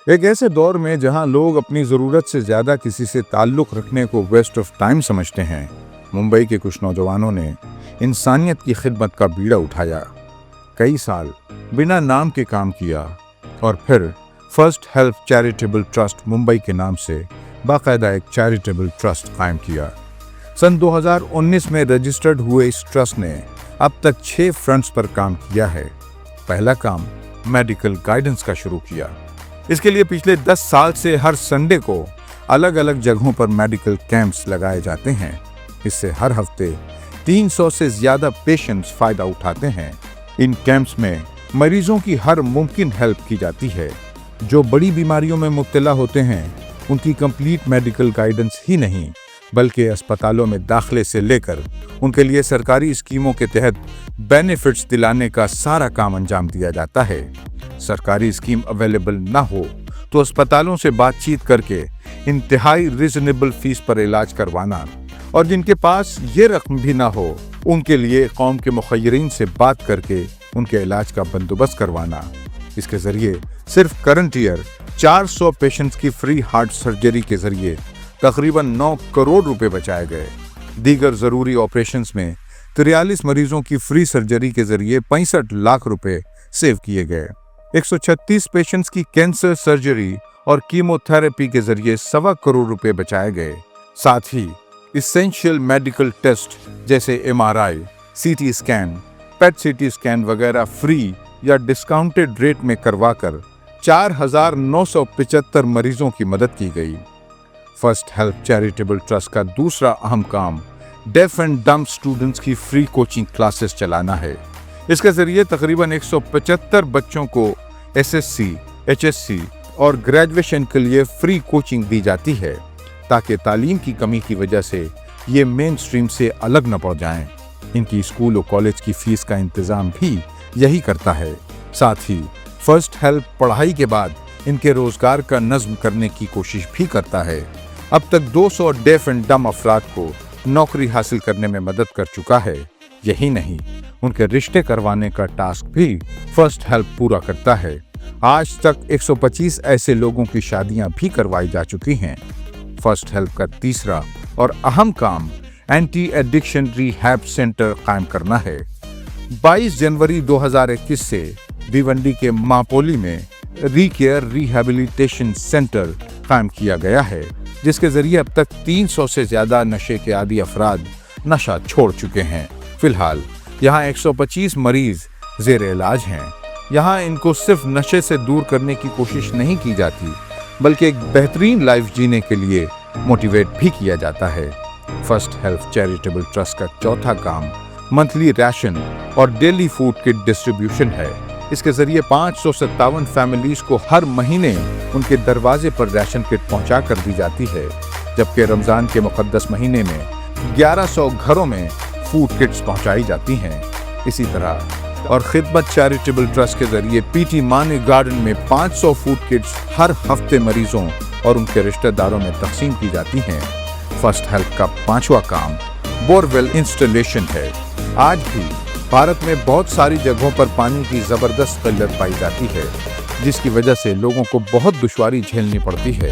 एक ऐसे दौर में जहां लोग अपनी ज़रूरत से ज़्यादा किसी से ताल्लुक़ रखने को वेस्ट ऑफ टाइम समझते हैं, मुंबई के कुछ नौजवानों ने इंसानियत की खिदमत का बीड़ा उठाया। कई साल बिना नाम के काम किया और फिर first help charitable trust Mumbai के नाम से बाकायदा एक चैरिटेबल ट्रस्ट कायम किया। सन 2019 में रजिस्टर्ड हुए इस ट्रस्ट ने अब तक 6 फ्रंट्स पर काम किया है। पहला काम मेडिकल गाइडेंस का शुरू किया। इसके लिए पिछले 10 साल से हर संडे को अलग अलग जगहों पर मेडिकल कैंप्स लगाए जाते हैं। इससे हर हफ्ते 300 से ज्यादा पेशेंट्स फायदा उठाते हैं। इन कैंप्स में मरीजों की हर मुमकिन हेल्प की जाती है। जो बड़ी बीमारियों में मुब्तला होते हैं उनकी कंप्लीट मेडिकल गाइडेंस ही नहीं बल्कि अस्पतालों में दाखिले से लेकर उनके लिए सरकारी स्कीमों के तहत बेनिफिट्स दिलाने का सारा काम अंजाम दिया जाता है। सरकारी स्कीम अवेलेबल ना हो तो अस्पतालों से बातचीत करके इंतहाई रिजनेबल फीस पर इलाज करवाना और जिनके पास ये रकम भी ना हो उनके लिए कौम के मुखय्यरीन से बात करके उनके इलाज का बंदोबस्त करवाना। इसके जरिए सिर्फ करंट ईयर 400 पेशेंट्स की फ्री हार्ट सर्जरी के जरिए तकरीबन 9 करोड़ रुपए बचाए गए। दीगर जरूरी ऑपरेशंस में 43 मरीजों की फ्री सर्जरी के जरिए 65 लाख रुपए सेव किए गए। 136 पेशेंट्स की कैंसर सर्जरी और कीमोथेरेपी के जरिए 1.25 करोड़ रुपए बचाए गए। साथ ही इसेंशियल मेडिकल टेस्ट जैसे MRI, CT scan, PET CT scan वगैरह फ्री या डिस्काउंटेड रेट में करवाकर 4,975 मरीजों की मदद की गई। फर्स्ट हेल्प चैरिटेबल ट्रस्ट का दूसरा अहम काम डेफ एंड डम्ब स्टूडेंट्स की फ्री कोचिंग क्लासेस चलाना है। इसके जरिए तकरीबन 175 बच्चों को SSC, HSC और ग्रेजुएशन के लिए फ्री कोचिंग दी जाती है ताकि तालीम की कमी की वजह से ये मेन स्ट्रीम से अलग न पड़ जाएं। इनकी स्कूल और कॉलेज की फीस का इंतजाम भी यही करता है। साथ ही फर्स्ट हेल्प पढ़ाई के बाद इनके रोजगार का नज्म करने की कोशिश भी करता है। अब तक 200 डेफ एंड डम अफराद को नौकरी हासिल करने में मदद कर चुका है। यही नहीं, उनके रिश्ते करवाने का टास्क भी फर्स्ट हेल्प पूरा करता है। आज तक 125 ऐसे लोगों की शादियां भी करवाई जा चुकी हैं। फर्स्ट हेल्प का तीसरा और अहम काम एंटी एडिक्शन रिहैब सेंटर कायम करना है। 22 जनवरी 2021 से भिवंडी के मापोली में रीकेयर रिहैबिलिटेशन सेंटर कायम किया गया है, जिसके जरिए अब तक 300 से ज्यादा नशे के आदी अफराद नशा छोड़ चुके हैं। फिलहाल यहाँ 125 मरीज जेर इलाज हैं। यहाँ इनको सिर्फ नशे से दूर करने की कोशिश नहीं की जाती बल्कि एक बेहतरीन लाइफ जीने के लिए मोटिवेट भी किया जाता है। फर्स्ट हेल्प चैरिटेबल ट्रस्ट का चौथा काम मंथली राशन और डेली फूड किट डिस्ट्रीब्यूशन है। इसके जरिए 557 फैमिलीज को हर महीने उनके दरवाजे पर राशन किट पहुंचा कर दी जाती है, जबकि रमजान के मुकद्दस महीने में 1100 घरों में फूड किट्स पहुंचाई जाती हैं। इसी तरह और खिदमत चैरिटेबल ट्रस्ट के जरिए पीटी माने गार्डन में 500 फूड किट्स हर हफ्ते मरीजों और उनके रिश्तेदारों में तकसीम की जाती हैं। फर्स्ट हेल्प का पांचवा काम बोरवेल इंस्टॉलेशन है। आज भी भारत में बहुत सारी जगहों पर पानी की जबरदस्त किल्लत पाई जाती है, जिसकी वजह से लोगों को बहुत दुश्वारी झेलनी पड़ती है।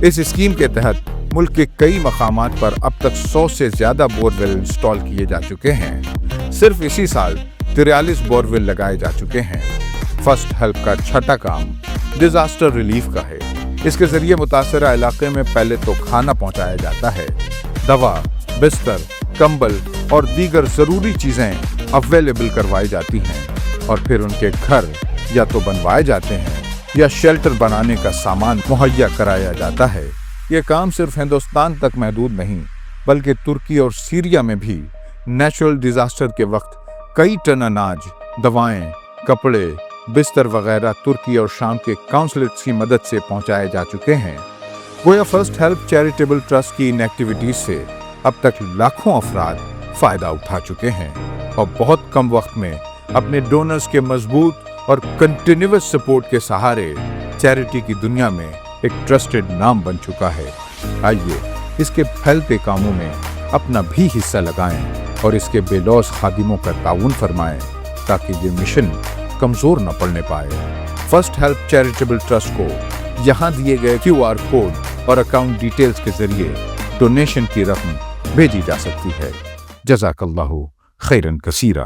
इस स्कीम के तहत मुल्क के कई मकामात पर अब तक 100 से ज्यादा बोरवेल इंस्टॉल किए जा चुके हैं। सिर्फ इसी साल 43 बोरवेल लगाए जा चुके हैं। फर्स्ट हेल्प का छठा काम डिजास्टर रिलीफ का है। इसके जरिए मुतासरा इलाके में पहले तो खाना पहुंचाया जाता है, दवा, बिस्तर, कंबल और दीगर जरूरी चीजें अवेलेबल करवाई जाती हैं और फिर उनके घर या तो बनवाए जाते हैं या शेल्टर बनाने का सामान मुहैया कराया जाता है। ये काम सिर्फ हिंदुस्तान तक महदूद नहीं बल्कि तुर्की और सीरिया में भी नेचुरल डिजास्टर के वक्त कई टन अनाज, दवाएं, कपड़े, बिस्तर वगैरह तुर्की और शाम के काउंसलर्स की मदद से पहुंचाए जा चुके हैं। गोया फर्स्ट हेल्प चैरिटेबल ट्रस्ट की इन एक्टिविटीज से अब तक लाखों अफराद फायदा उठा चुके हैं और बहुत कम वक्त में अपने डोनर्स के मजबूत और कंटिन्यूअस सपोर्ट के सहारे चैरिटी की दुनिया में एक ट्रस्टेड नाम बन चुका है। आइए इसके फैलते कामों में अपना भी हिस्सा लगाएं और इसके बेलौस खादिमों का ताउन फरमाएं ताकि ये मिशन कमजोर न पड़ने पाए। फर्स्ट हेल्प चैरिटेबल ट्रस्ट को یہاں دیے گئے QR کوڈ اور اکاؤنٹ ڈیٹیلز کے ذریعے ڈونیشن کی رقم بھیجی جا سکتی ہے۔ جزاک اللہ خیرن کثیرہ۔